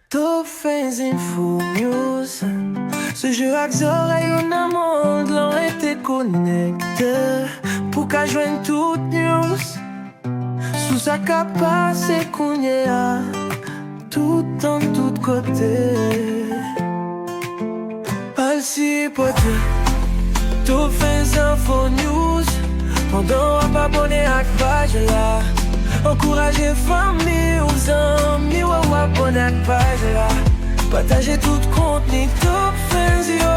Top fins info news. Ce jeu avec oreilles ou nan monde l'on été connecté pour qu'à joindre toute news. Sous sa capacité qu'on y a tout en tout côté. Pas si pote. Top fins info news. Pendant on va abonner à la page là. Encourager famille ou amis ou abonner à la page là. Partager tout contenu top fans yo.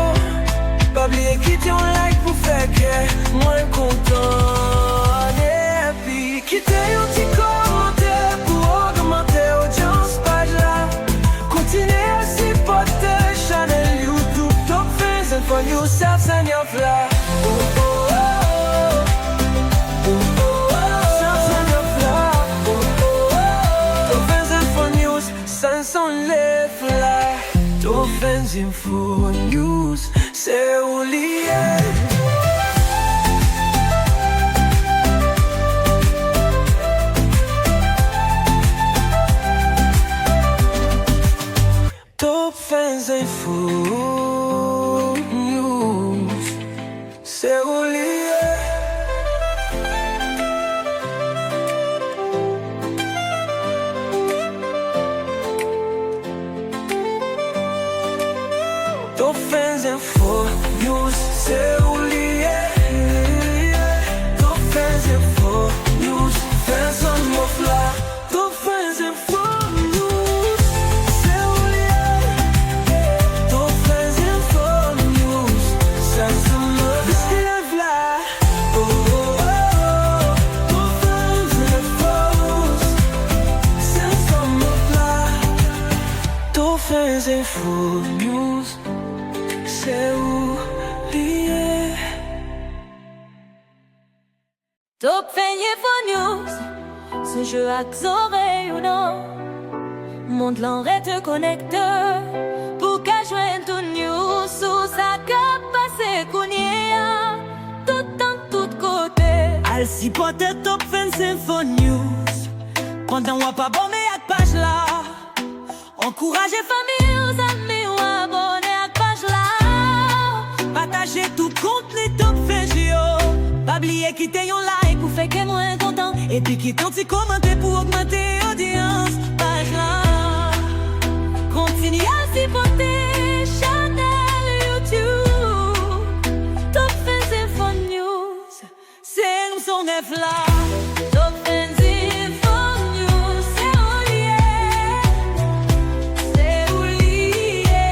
Pas oublier quitter un like pour faire que moins content. Et puis quitter un petit commentaire pour augmenter l'audience page là. Continuez à supporter channel YouTube top fans and for you self and your fly. Sans les fly, top fans info news, c'est où lié. Top fans info news, c'est où lié. Top fans info news, c'est où lié. Top fans info news, fans on mon fly. Top fans info news, c'est où lié. Top fans info news, fans on mon fly. Oh oh oh, top fans info news, fans on mon fly. Top fans info news. C'est où lié. Top feigné for news. Ce jeu avec oreilles ou non. Monde l'enrête te connecte. Pour qu'à joindre tout news. Sous sa capacité qu'on y a. Tout en tout côté. Al si pote top fans info news. Pendant on pas bon mais à page là. Encourager famille aux amis ou abonner. Partager tout contenu top fans yo. Pas oublier quitter un like pour faire que moins content. Et puis quitter un petit commentaire pour augmenter l'audience page là. Continue à supporter channel YouTube Top Fans Info News. C'est nous son F là. Top Fans Info News. C'est où lié. C'est où lié.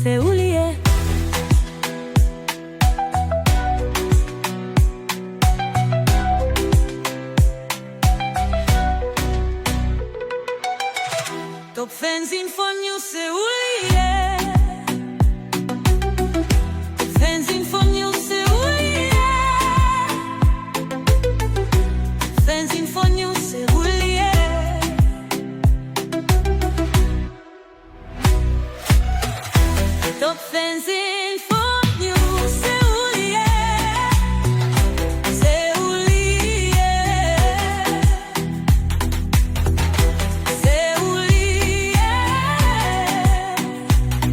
C'est où lié. Top Fans Info News, c'est où lié. Top Fans Info News, c'est où lié. Top Fans Info News, c'est où lié. Top Fans Info News, c'est où lié. C'est où lié. C'est où lié.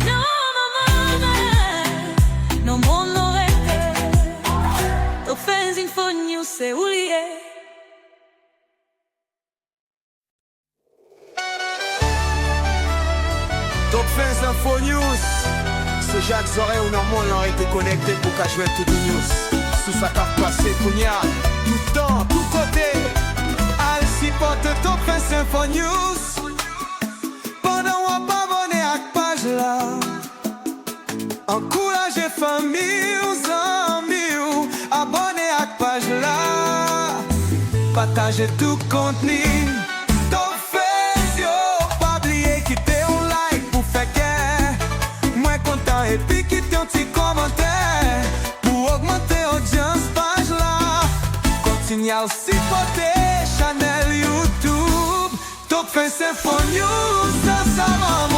Non, maman, non, mon n'aurait été. Top Fans Info News, c'est où lié. Top Fans Info News. Ce Jacques Zoré ou normalement l'on été connecté pour qu'à jouer tout de news. Sous sa carte passée, Kounia, tout temps, tout côté. Al si porte Top Fans Info News. Pendant on pas abonné à la page là. Encourager famille ou amis ou abonné à la page là. Partager tout contenu. Top Fans yo. Pas oublier quitter un like pour faire que moins content. Et puis quitter un petit commentaire pour augmenter l'audience page là. Continue à supporter channel YouTube Top Fans Info News. Ça va.